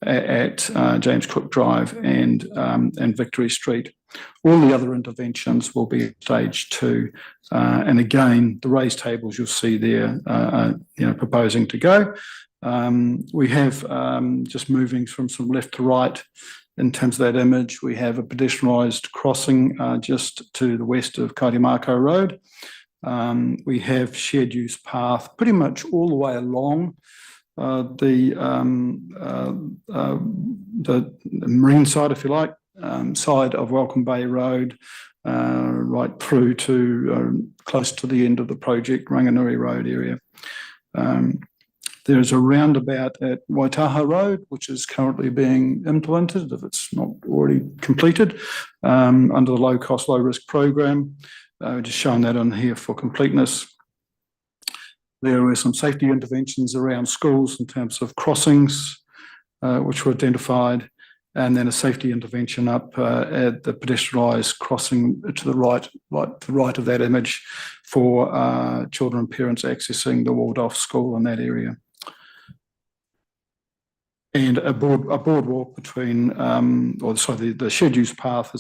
at James Cook Drive and Victory Street. All the other interventions will be at stage 2. And again, the raised tables you'll see there, proposing to go. We have, just moving from left to right, in terms of that image, we have a pedestrianised crossing just to the west of Karimako Road. We have shared use path pretty much all the way along the marine side, if you like, side of Welcome Bay Road, right through to close to the end of the project, Ranganui Road area. There's a roundabout at Waitaha Road, which is currently being implemented, if it's not already completed, under the low cost, low risk program. Just showing that on here for completeness. There were some safety interventions around schools in terms of crossings, which were identified, and then a safety intervention up at the pedestrianised crossing to the right of that image for children and parents accessing the walled-off school in that area. And a boardwalk between, the shared use path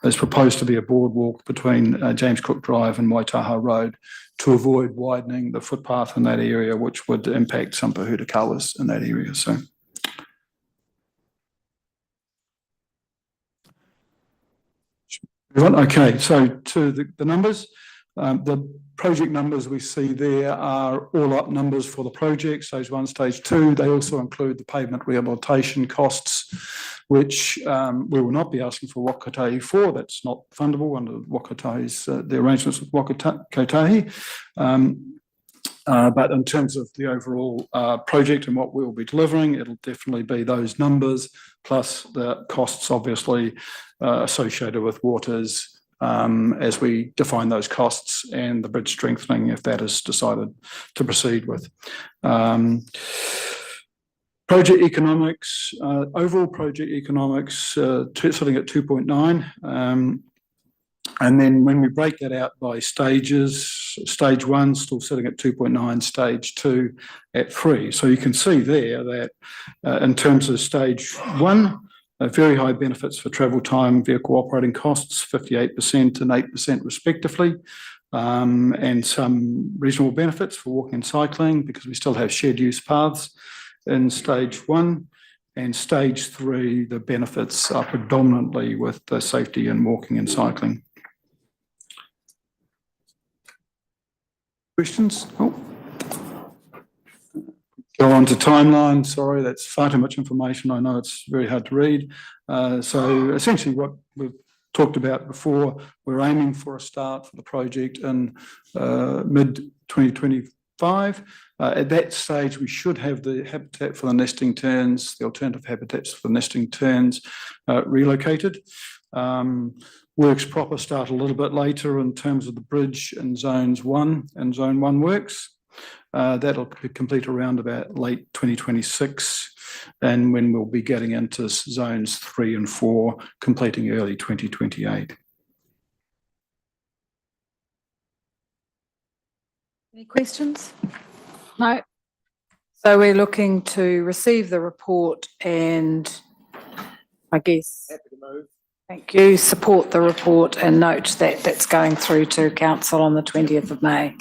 is proposed to be a boardwalk between James Cook Drive and Waitaha Road to avoid widening the footpath in that area, which would impact some Pahuta kawas in that area. So, okay, so to the numbers. The project numbers we see there are all up numbers for the project, stage 1, stage 2. They also include the pavement rehabilitation costs, which we will not be asking for Waka Kotahi for. That's not fundable under Waka Kotahi's, the arrangements with Waka Kotahi. But in terms of the overall project and what we'll be delivering, it'll definitely be those numbers, plus the costs obviously associated with waters, as we define those costs, and the bridge strengthening if that is decided to proceed with. Project economics, overall project economics sitting at 2.9. And then when we break that out by stages, stage 1 still sitting at 2.9, stage 2 at 3. So you can see there that in terms of stage 1, very high benefits for travel time, vehicle operating costs, 58% and 8% respectively, and some reasonable benefits for walking and cycling because we still have shared use paths in stage 1. And stage 3, the benefits are predominantly with the safety and walking and cycling. Questions? Oh. Go on to timeline. Sorry, that's far too much information. I know it's very hard to read. So essentially what we've talked about before, we're aiming for a start for the project in mid-2025. At that stage, we should have the habitat for the nesting terns, the alternative habitats for the nesting terns relocated. Works proper start a little bit later in terms of the bridge in zones 1 and zone 1 works. That'll be complete around about late 2026, and when we'll be getting into zones 3 and 4, completing early 2028. Any questions? No. So we're looking to receive the report and I guess, happy to move. Thank you, support the report and note that that's going through to Council on the 20th of May.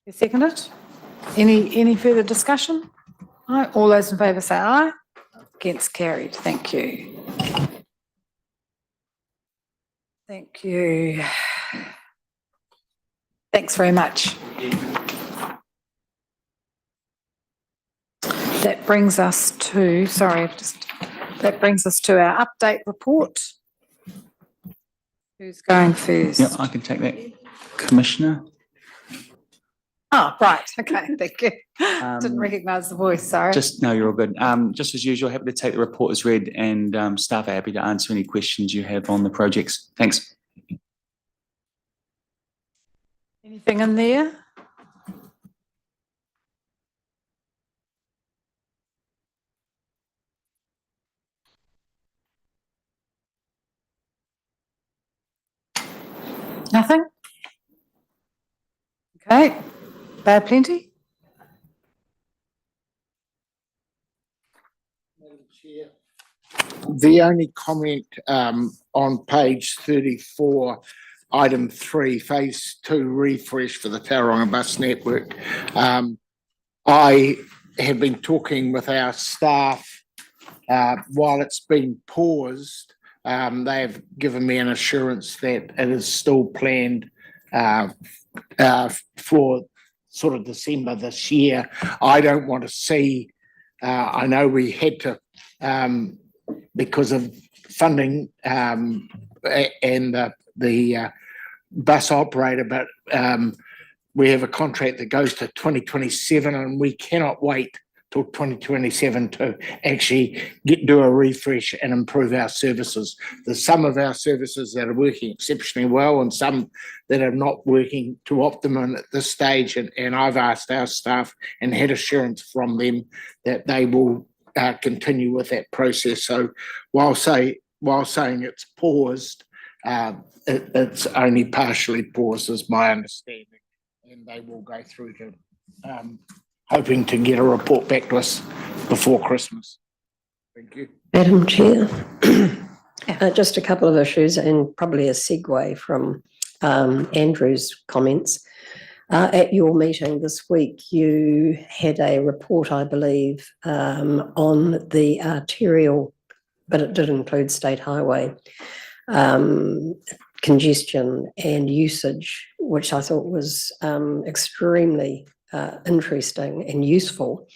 You second it? Any further discussion? No. All those in favour say aye. Against, carried. Thank you. Thank you. Thanks very much. That brings us to, that brings us to our update report. Who's going first? Yeah, I can take that. Commissioner. Oh, right. Okay, thank you. Didn't recognise the voice, sorry. No, you're all good. Just as usual, happy to take the report as read, and staff are happy to answer any questions you have on the projects. Thanks. Anything in there? Nothing? Okay. Bad plenty? The only comment on page 34, item 3, phase 2 refresh for the Tauranga bus network. I have been talking with our staff while it's been paused. They have given me an assurance that it is still planned for sort of December this year. I don't want to see, I know we had to, because of funding and the bus operator, but we have a contract that goes to 2027 and we cannot wait till 2027 to actually do a refresh and improve our services. There's some of our services that are working exceptionally well and some that are not working to optimum at this stage. And I've asked our staff and had assurance from them that they will continue with that process. So while saying it's paused, it's only partially paused is my understanding. And they will go through to hoping to get a report back to us before Christmas. Thank you. Madam Chair, just a couple of issues and probably a segue from Andrew's comments. At your meeting this week, you had a report, I believe, on the arterial, but it did include state highway, congestion and usage, which I thought was extremely interesting and useful.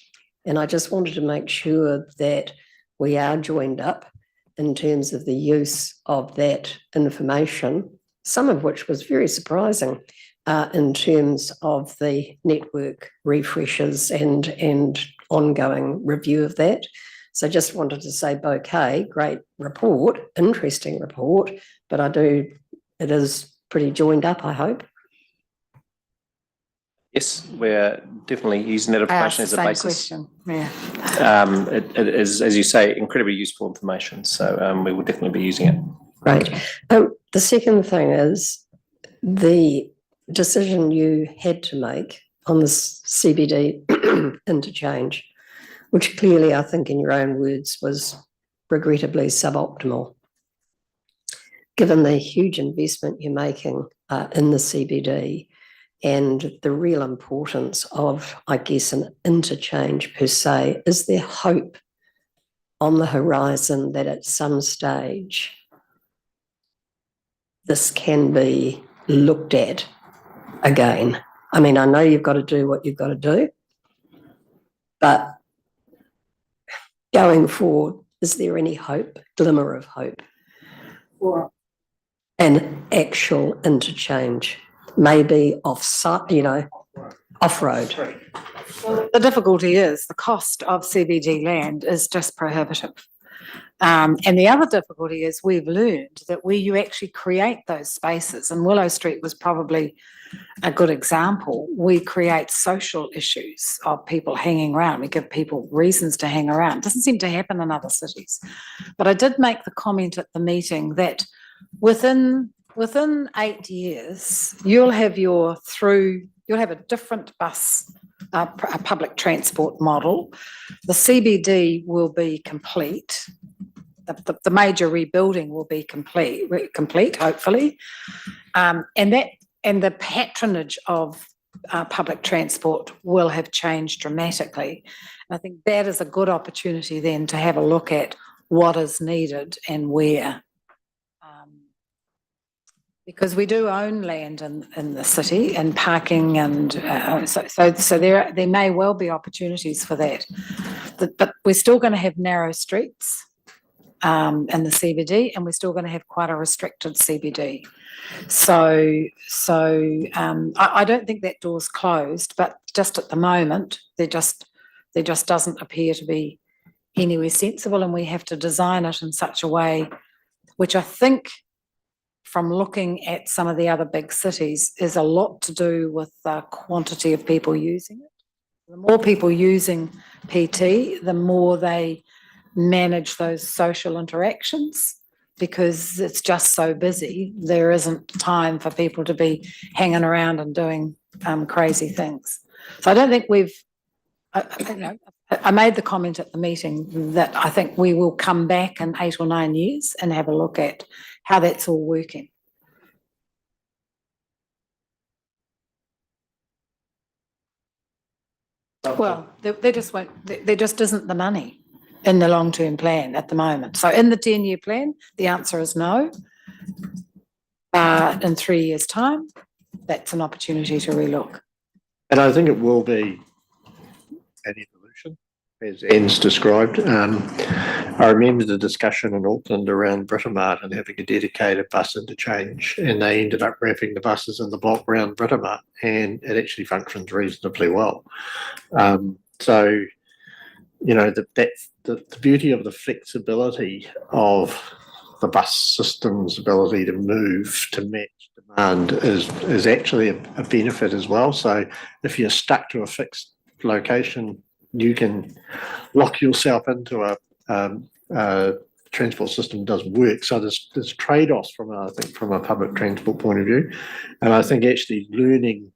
And I just wanted to make sure that we are joined up in terms of the use of that information, some of which was very surprising in terms of the network refreshes and ongoing review of that. So just wanted to say bouquet, great report, interesting report, but it is pretty joined up, I hope. Yes, we're definitely using that information as a basis. Question. Yeah. It is, as you say, incredibly useful information. So we will definitely be using it. Great. The second thing is the decision you had to make on this CBD interchange, which clearly, I think in your own words, was regrettably suboptimal. Given the huge investment you're making in the CBD and the real importance of, I guess, an interchange per se, is there hope on the horizon that at some stage this can be looked at again? I mean, I know you've got to do what you've got to do, but going forward, is there any hope, glimmer of hope, for an actual interchange, maybe off-road? Well, the difficulty is the cost of CBD land is just prohibitive. And the other difficulty is we've learned that where you actually create those spaces, and Willow Street was probably a good example, we create social issues of people hanging around. We give people reasons to hang around. It doesn't seem to happen in other cities. But I did make the comment at the meeting that within 8 years, you'll have a different bus, a public transport model. The CBD will be complete. The major rebuilding will be complete, hopefully. And the patronage of public transport will have changed dramatically. And I think that is a good opportunity then to have a look at what is needed and where. Because we do own land in the city and parking, and so there may well be opportunities for that. But we're still going to have narrow streets in the CBD, and we're still going to have quite a restricted CBD. So I don't think that door's closed, but just at the moment, there just doesn't appear to be anywhere sensible, and we have to design it in such a way, which I think, from looking at some of the other big cities, is a lot to do with the quantity of people using it. The more people using PT, the more they manage those social interactions, because it's just so busy. There isn't time for people to be hanging around and doing crazy things. So I don't think I made the comment at the meeting that I think we will come back in 8 or 9 years and have a look at how that's all working. Well, there just won't, there just isn't the money in the long-term plan at the moment. So in the 10-year plan, the answer is no. In 3 years' time, that's an opportunity to relook. And I think it will be an evolution, as Anne's described. I remember the discussion in Auckland around Britomart and having a dedicated bus interchange, and they ended up wrapping the buses in the block around Britomart, and it actually functions reasonably well. So, you know, the beauty of the flexibility of the bus system's ability to move to match demand is actually a benefit as well. So if you're stuck to a fixed location, you can lock yourself into a transport system that doesn't work. So there's trade-offs from a public transport point of view. And I think actually learning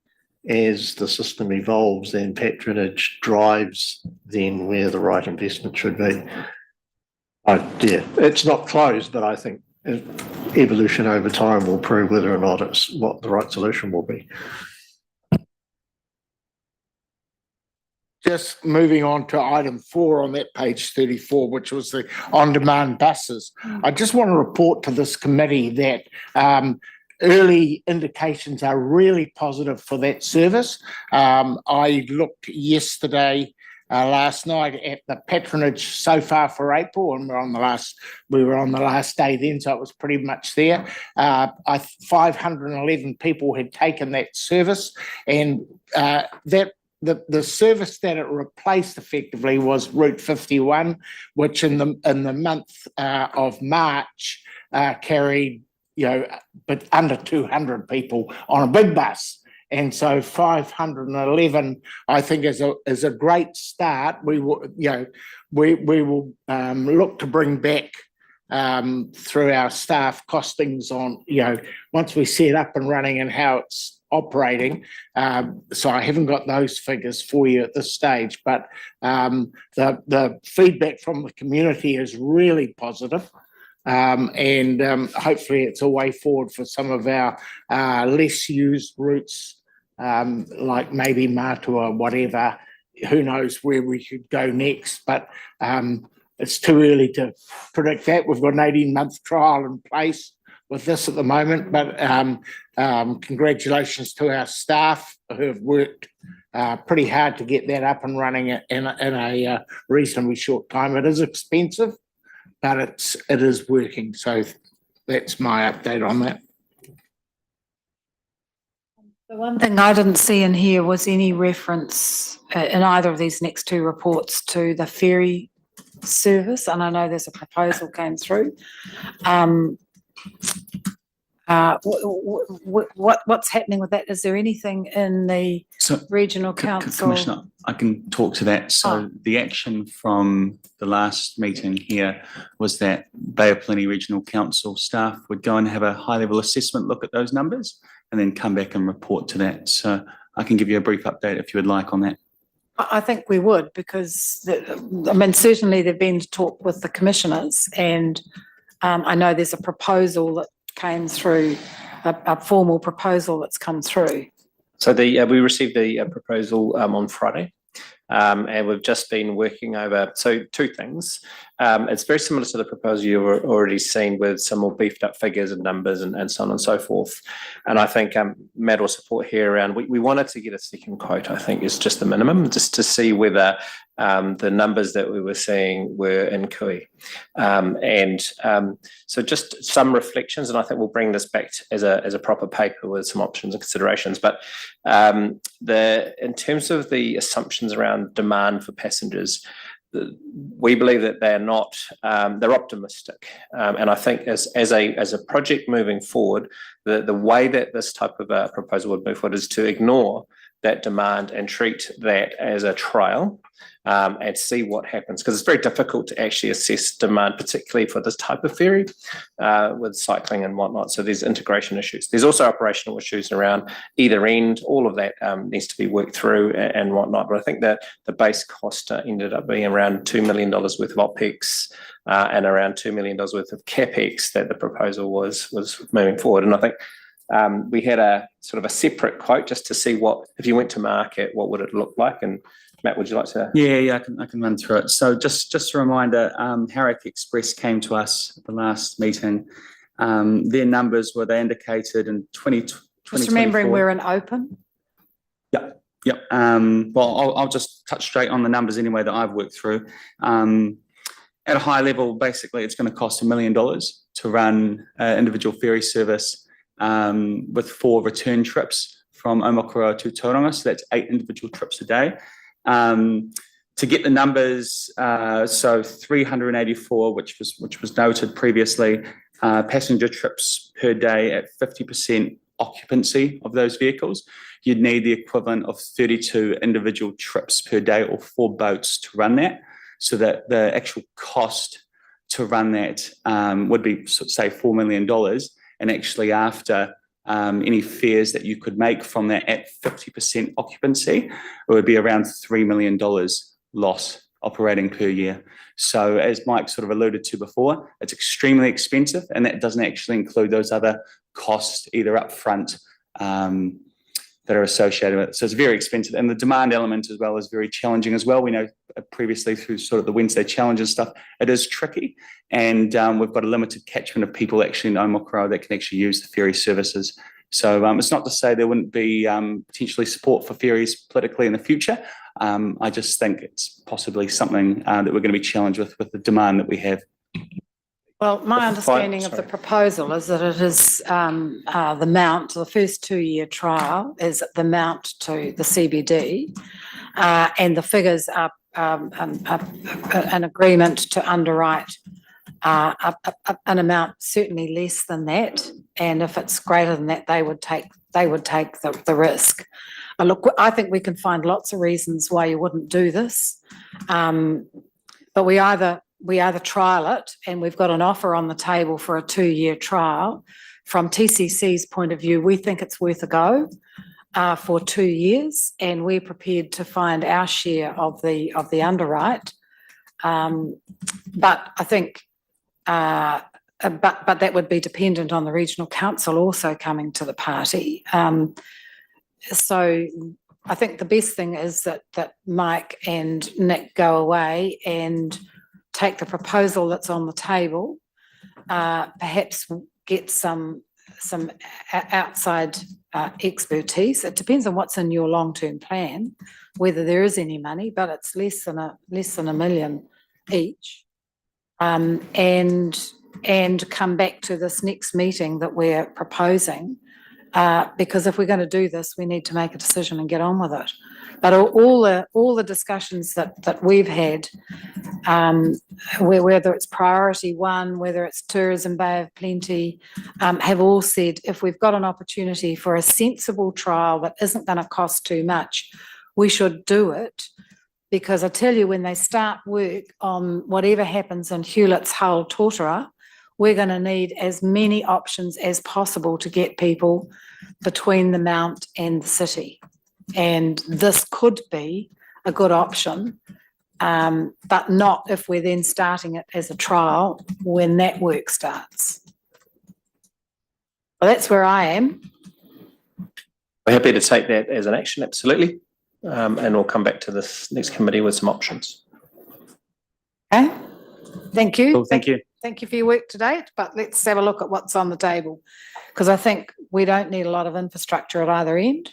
as the system evolves, then patronage drives then where the right investment should be. Yeah, it's not closed, but I think evolution over time will prove whether or not it's what the right solution will be. Just moving on to item 4 on that page 34, which was the on-demand buses. I just want to report to this committee that early indications are really positive for that service. I looked yesterday, last night at the patronage so far for April, and we were on the last day then, so it was pretty much there. 511 people had taken that service, and the service that it replaced effectively was Route 51, which in the month of March carried, but under 200 people on a big bus. And so 511, I think, is a great start. We will, we will look to bring back through our staff costings on, once we set up and running and how it's operating. So I haven't got those figures for you at this stage, but the feedback from the community is really positive. And hopefully it's a way forward for some of our less used routes, like maybe Matua, whatever. Who knows where we could go next, but it's too early to predict that. We've got an 18-month trial in place with this at the moment, but congratulations to our staff who have worked pretty hard to get that up and running in a reasonably short time. It is expensive, but it is working. So that's my update on that. The one thing I didn't see in here was any reference in either of these next 2 reports to the ferry service, and I know there's a proposal came through. What's happening with that? Is there anything in the regional council? Commissioner, I can talk to that. So the action from the last meeting here was that Bay of Plenty Regional Council staff would go and have a high-level assessment look at those numbers and then come back and report to that. So I can give you a brief update if you would like on that. I think we would, because certainly they've been to talk with the commissioners, and I know there's a proposal that came through, a formal proposal that's come through. So we received the proposal on Friday, and we've just been working over. So 2 things. It's very similar to the proposal you've already seen, with some more beefed up figures and numbers and so on and so forth. And I think Matt will support here around, we wanted to get a second quote, I think is just the minimum, just to see whether the numbers that we were seeing were in kui. So just some reflections, and I think we'll bring this back as a proper paper with some options and considerations. But in terms of the assumptions around demand for passengers, we believe that they're not, they're optimistic. And I think as a project moving forward, the way that this type of proposal would move forward is to ignore that demand and treat that as a trial and see what happens, because it's very difficult to actually assess demand, particularly for this type of ferry with cycling and whatnot. So there's integration issues. There's also operational issues around either end. All of that needs to be worked through and whatnot. But I think that the base cost ended up being around $2 million worth of OPEX and around $2 million worth of CAPEX that the proposal was moving forward. And I think we had a sort of a separate quote just to see what, if you went to market, what would it look like? And Matt, would you like to? Yeah, I can run through it. So just a reminder, Harak Express came to us at the last meeting. Their numbers were, they indicated in 2024. Just remembering we're an open. Yep. Well, I'll just touch straight on the numbers anyway that I've worked through. At a high level, basically, it's going to cost $1 million to run an individual ferry service with 4 return trips from Omokoroa to Tauranga. So that's 8 individual trips a day. To get the numbers, so 384, which was noted previously, passenger trips per day at 50% occupancy of those vehicles, you'd need the equivalent of 32 individual trips per day or 4 boats to run that. So that the actual cost to run that would be, say, $4 million. And actually after any fares that you could make from that at 50% occupancy, it would be around $3 million loss operating per year. So as Mike sort of alluded to before, it's extremely expensive, and that doesn't actually include those other costs either up front that are associated with it. So it's very expensive. And the demand element as well is very challenging as well. We know previously through sort of the Wednesday challenge and stuff, it is tricky. And we've got a limited catchment of people actually in Omokoroa that can actually use the ferry services. So it's not to say there wouldn't be potentially support for ferries politically in the future. I just think it's possibly something that we're going to be challenged with the demand that we have. Well, my understanding of the proposal is that it is the mount, the first 2-year trial is the mount to the CBD, and the figures are an agreement to underwrite an amount certainly less than that, and if it's greater than that, they would take the risk. Look, I think we can find lots of reasons why you wouldn't do this, but we either trial it, and we've got an offer on the table for a 2-year trial. From TCC's point of view, we think it's worth a go for 2 years, and we're prepared to find our share of the underwrite. But I think, but that would be dependent on the regional council also coming to the party. So I think the best thing is that Mike and Nick go away and take the proposal that's on the table, perhaps get some outside expertise. It depends on what's in your long-term plan, whether there is any money, but it's less than $1 million each, and come back to this next meeting that we're proposing, because if we're going to do this, we need to make a decision and get on with it. But all the discussions that we've had, whether it's priority 1, whether it's Tourism Bay of Plenty, have all said if we've got an opportunity for a sensible trial that isn't going to cost too much, we should do it. Because I tell you, when they start work on whatever happens in Hewlett's, Hull, Tortora, we're going to need as many options as possible to get people between the Mount and the city. And this could be a good option, but not if we're then starting it as a trial when that work starts. Well, that's where I am. We're happy to take that as an action, absolutely. And we'll come back to this next committee with some options. Okay, thank you. Cool, thank you. Thank you for your work today, but let's have a look at what's on the table, because I think we don't need a lot of infrastructure at either end.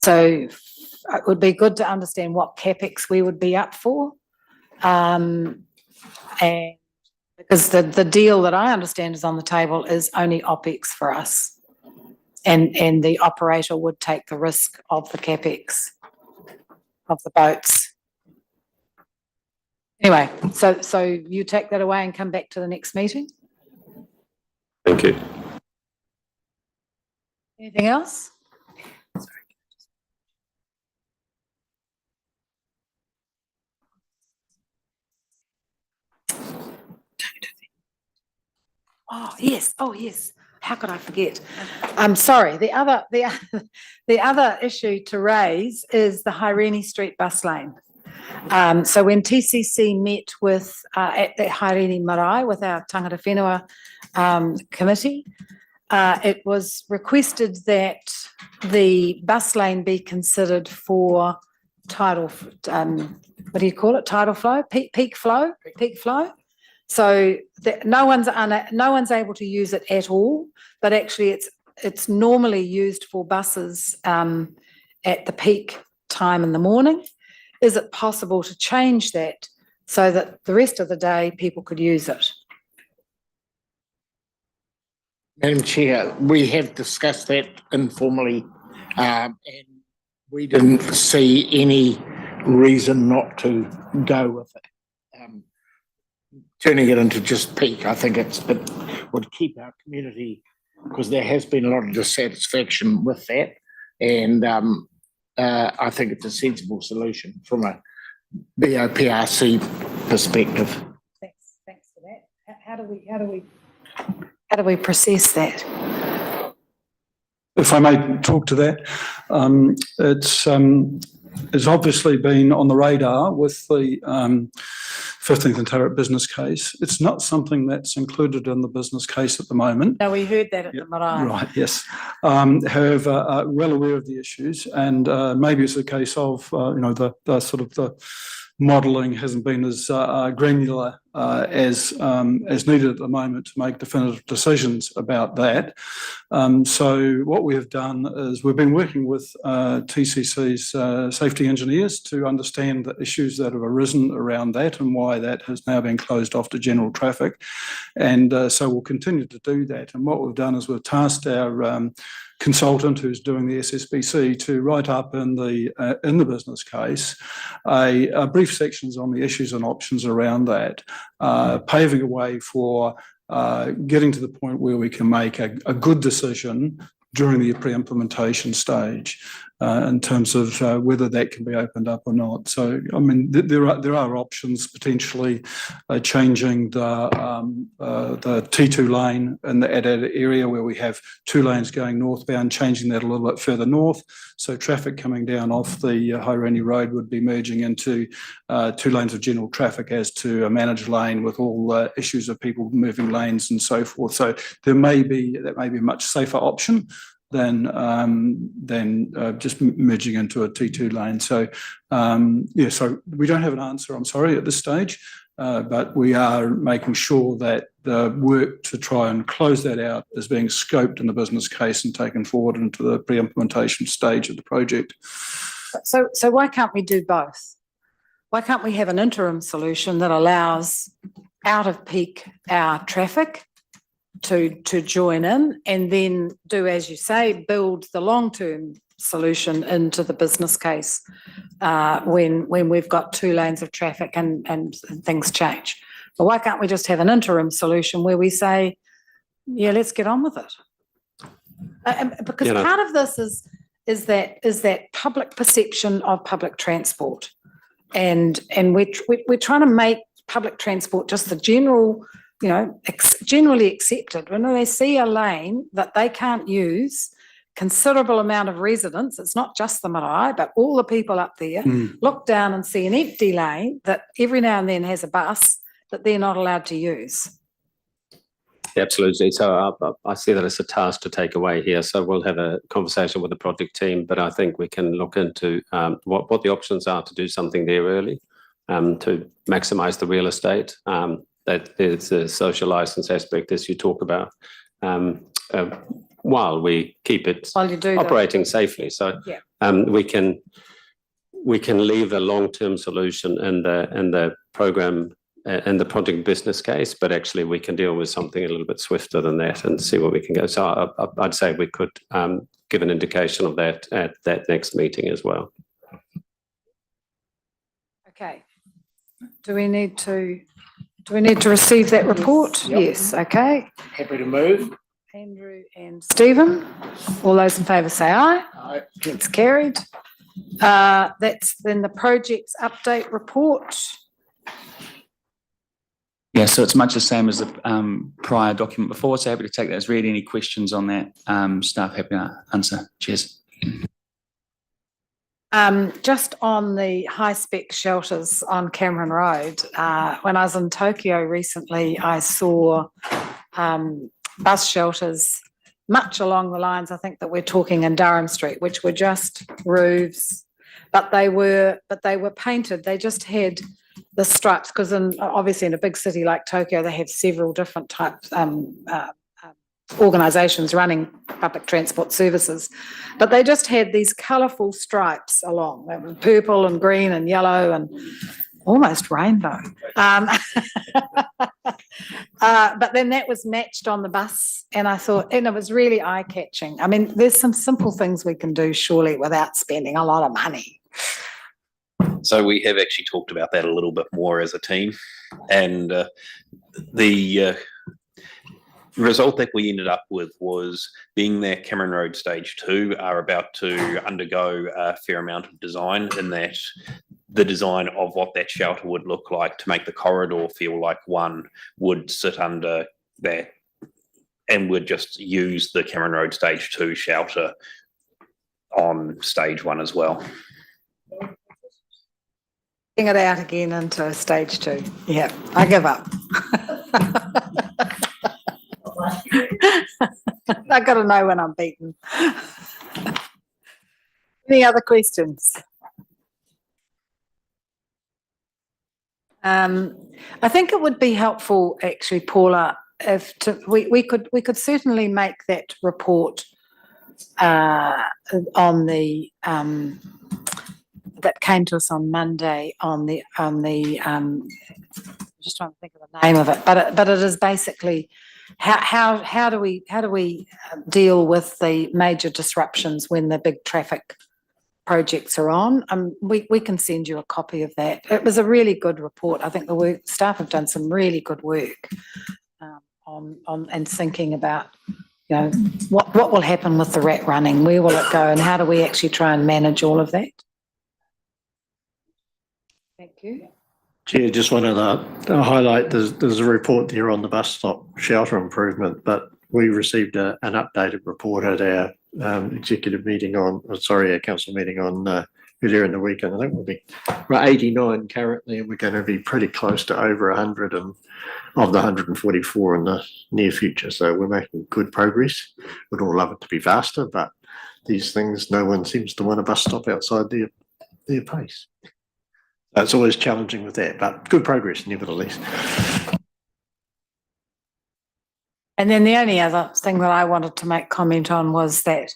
So it would be good to understand what CAPEX we would be up for. And because the deal that I understand is on the table is only OPEX for us. And the operator would take the risk of the CAPEX of the boats. Anyway, so you take that away and come back to the next meeting. Thank you. Anything else? Oh, yes. Oh, yes. How could I forget? I'm sorry. The other issue to raise is the Haireni Street bus lane. So when TCC met with, at the Haireni Marae with our tangata whenua committee, it was requested that the bus lane be considered for tidal, what do you call it? Tidal flow, peak flow. So that no one's able to use it at all, but actually it's normally used for buses at the peak time in the morning. Is it possible to change that so that the rest of the day people could use it? Madam Chair, we have discussed that informally, and we didn't see any reason not to go with it. Turning it into just peak, I think it would keep our community, because there has been a lot of dissatisfaction with that, and I think it's a sensible solution from a BOPRC perspective. Thanks for that. How do we process that? If I may talk to that, it's obviously been on the radar with the 15th and Turret business case. It's not something that's included in the business case at the moment. No, we heard that at the Marae. Right, yes. However, well aware of the issues, and maybe it's a case of, the sort of the modelling hasn't been as granular as needed at the moment to make definitive decisions about that. So what we have done is we've been working with TCC's safety engineers to understand the issues that have arisen around that and why that has now been closed off to general traffic. And so we'll continue to do that. And what we've done is we've tasked our consultant who's doing the SSBC to write up in the business case a brief sections on the issues and options around that, paving a way for getting to the point where we can make a good decision during the pre-implementation stage in terms of whether that can be opened up or not. So, I mean, there are options potentially changing the T2 lane in that area where we have 2 lanes going northbound, changing that a little bit further north. So traffic coming down off the Haireni Road would be merging into 2 lanes of general traffic as to a managed lane with all issues of people moving lanes and so forth. So that may be a much safer option than just merging into a T2 lane. So, so we don't have an answer, I'm sorry, at this stage, but we are making sure that the work to try and close that out is being scoped in the business case and taken forward into the pre-implementation stage of the project. So why can't we do both? Why can't we have an interim solution that allows out of peak hour traffic to join in, and then do, as you say, build the long-term solution into the business case when we've got 2 lanes of traffic and things change? But why can't we just have an interim solution where we say, yeah, let's get on with it? Because part of this is that public perception of public transport, and we're trying to make public transport just the general, generally accepted. When they see a lane that they can't use, considerable amount of residents, it's not just the marae, but all the people up there look down and see an empty lane that every now and then has a bus that they're not allowed to use. Absolutely. So I see that as a task to take away here. So we'll have a conversation with the project team, but I think we can look into what the options are to do something there early, to maximise the real estate. That there's a social license aspect, as you talk about, while we keep it operating safely. So we can leave a long-term solution in the program and the project business case, but actually we can deal with something a little bit swifter than that and see where we can go. So I'd say we could give an indication of that at that next meeting as well. Okay. Do we need to receive that report? Yes. Okay. Happy to move. Andrew and Stephen, all those in favour say aye. Aye. It's carried. That's then the project's update report. Yeah, so it's much the same as the prior document before, so happy to take that as read. Any questions on that? Staff happy to answer. Cheers. Just on the high-spec shelters on Cameron Road, when I was in Tokyo recently, I saw bus shelters much along the lines, I think, that we're talking in Durham Street, which were just roofs, but they were painted. They just had the stripes, because obviously in a big city like Tokyo, they have several different types organisations running public transport services, but they just had these colourful stripes along. They were purple and green and yellow and almost rainbow. But then that was matched on the bus, and I thought, and it was really eye-catching. I mean, there's some simple things we can do surely without spending a lot of money. So we have actually talked about that a little bit more as a team, and the result that we ended up with was, being that Cameron Road Stage 2 are about to undergo a fair amount of design, in that the design of what that shelter would look like to make the corridor feel like one would sit under that, and would just use the Cameron Road Stage 2 shelter on Stage 1 as well. Bring it out again into Stage 2. Yeah, I give up. I've got to know when I'm beaten. Any other questions? I think it would be helpful, actually, Paula, if we could certainly make that report on the that came to us on Monday on the I'm just trying to think of the name of it, but it is basically how do we deal with the major disruptions when the big traffic projects are on. We can send you a copy of that. It was a really good report. I think the staff have done some really good work on and thinking about, you know, what will happen with the rat running, where will it go, and how do we actually try and manage all of that. Thank you. Chair, just wanted to highlight, there's a report there on the bus stop shelter improvement, but we received an updated report at our executive meeting our council meeting on earlier in the week, and I think we're 89 currently, and we're going to be pretty close to over 100 of the 144 in the near future. So we're making good progress. We'd all love it to be faster, but these things, no one seems to want a bus stop outside their pace. So it's always challenging with that, but good progress nevertheless. And then the only other thing that I wanted to make comment on was that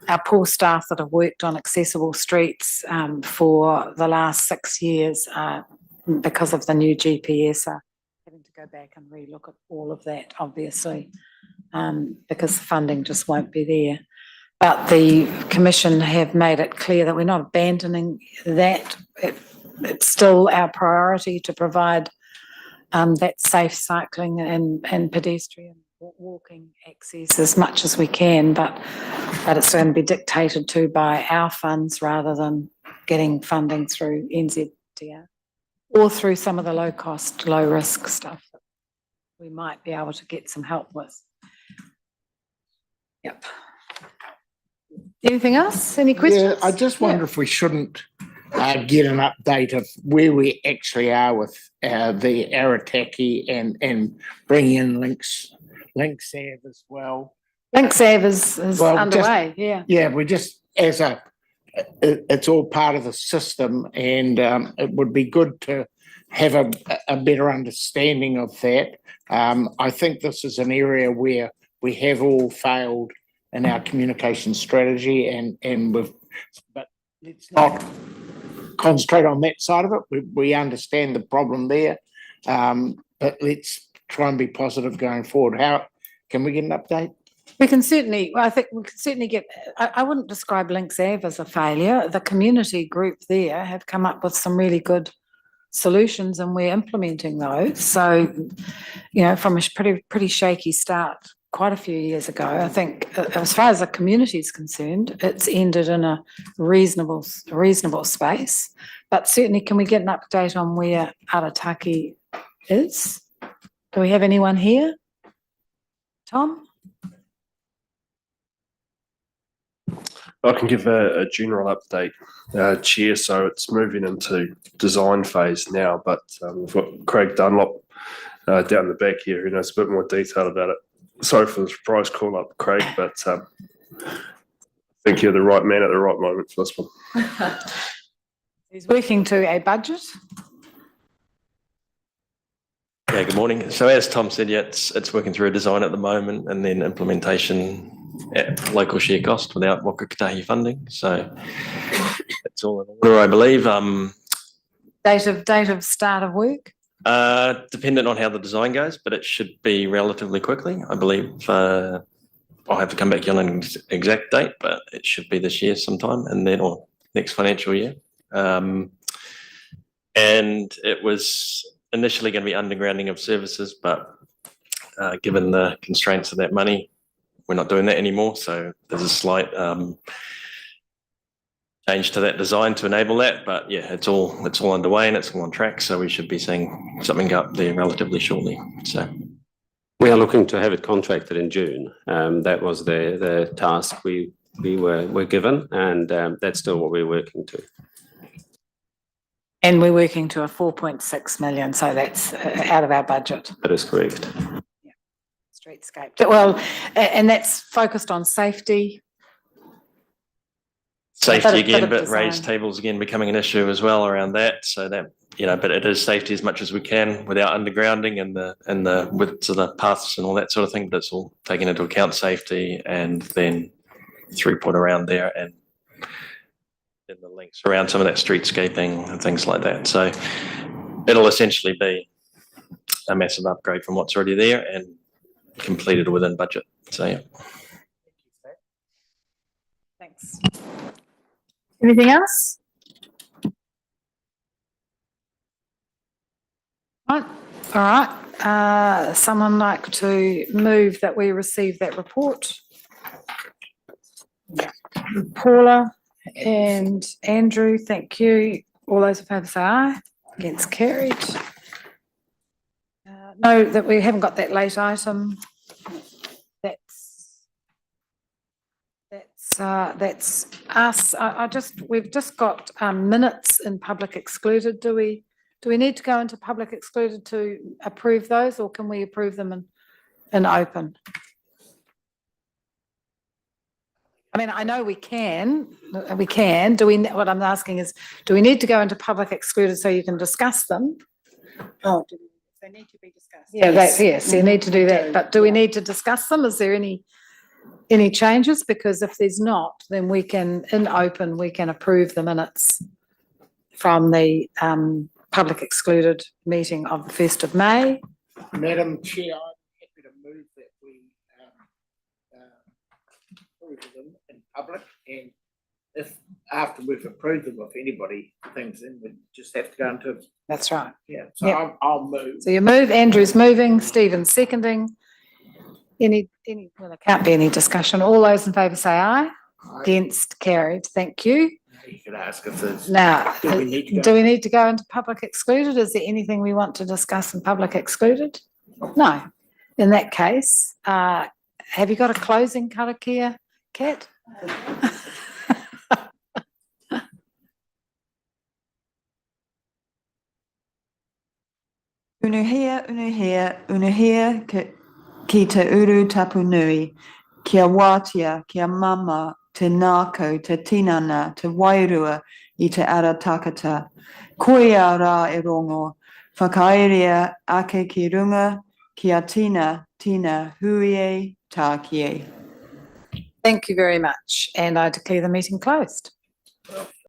our poor staff that have worked on accessible streets for the last 6 years, because of the new GPS, are having to go back and relook at all of that, obviously, because the funding just won't be there. But the Commission have made it clear that we're not abandoning that. It's still our priority to provide that safe cycling and pedestrian walking access as much as we can, but it's going to be dictated to by our funds rather than getting funding through NZDR or through some of the low cost, low risk stuff that we might be able to get some help with. Yep. Anything else? Any questions? Yeah, I just wonder if we shouldn't get an update of where we actually are with the Arataki and bring in Links Ave as well. Links Ave is underway, Yeah, we just, it's all part of the system, and it would be good to have a better understanding of that. I think this is an area where we have all failed in our communication strategy, but let's not concentrate on that side of it. We understand the problem there, but let's try and be positive going forward. How can we get an update? We can certainly, I think we can certainly get, I wouldn't describe Links Ave as a failure. The community group there have come up with some really good solutions, and we're implementing those. So, you know, from a pretty shaky start quite a few years ago, I think as far as the community is concerned, it's ended in a reasonable space. But certainly, can we get an update on where Arataki is? Do we have anyone here? Tom? I can give a general update, Chair. So it's moving into design phase now, but we've got Craig Dunlop down the back here who knows a bit more detail about it. Sorry for the surprise call up, Craig, but I think you're the right man at the right moment for this one. He's working to a budget. Yeah, good morning. So as Tom said, yeah, it's working through a design at the moment and then implementation at local share cost without Waka Kotahi funding. So it's all in order, I believe. Date of start of work? Dependent on how the design goes, but it should be relatively quickly. I believe I'll have to come back on an exact date, but it should be this year sometime and then or next financial year. And it was initially going to be undergrounding of services, but given the constraints of that money, we're not doing that anymore. So there's a slight change to that design to enable that. But yeah, it's all underway and it's all on track. So we should be seeing something up there relatively shortly. So We are looking to have it contracted in June. That was the task we were given, and that's still what we're working to. And we're working to a 4.6 million, so that's out of our budget. That is correct. Yeah. Streetscape. Well, and that's focused on safety. safety Bit again, of but raised design. tables again becoming an issue as well around that. So that, but it is safety as much as we can without undergrounding and the widths of the paths and all that sort of thing. But it's all taken into account safety and then throughput around there and then the links around some of that streetscaping and things like that. So it'll essentially be a massive upgrade from what's already there and completed within budget. So yeah. Thanks. Anything else? Right. All right. Someone like to move that we receive that report? Paula and Andrew, thank you. All those in favour say aye. Against carried. No, that we haven't got that late item. That's us. We've just got minutes in public excluded. Do we need to go into public excluded to approve those, or can we approve them in open? I mean, I know we can. What I'm asking is, do we need to go into public excluded so you can discuss them? Oh, they need to be discussed. Yeah, yes, you need to do that. But do we need to discuss them? Is there any changes? Because if there's not, then we can, in open, we can approve the minutes from the public excluded meeting of the 1st of May. Madam Chair, I'm happy to move that we approve them in public, and if after we've approved them, if anybody thinks, then we just have to go into. That's right. Yeah, so Yep. I'll move. So you move, Andrew's moving, Stephen's seconding. Well, there can't be any discussion. All those in favour say aye. Against, carried. Thank you. You could ask if there's. Now, Do we need to go? do we need to go into public excluded? Is there anything we want to discuss in public excluded? No. In that case, have you got a closing karakia, Kat? Unuhia, unuhia, unuhia ki te uru tapu nui, kia wātia, kia mama, te nākau, te tinana, te wairua I te ara takata. Koia rā e rongo, whakairea ake ki runga, kia tina huie tākie. Thank you very much. And I declare the meeting closed.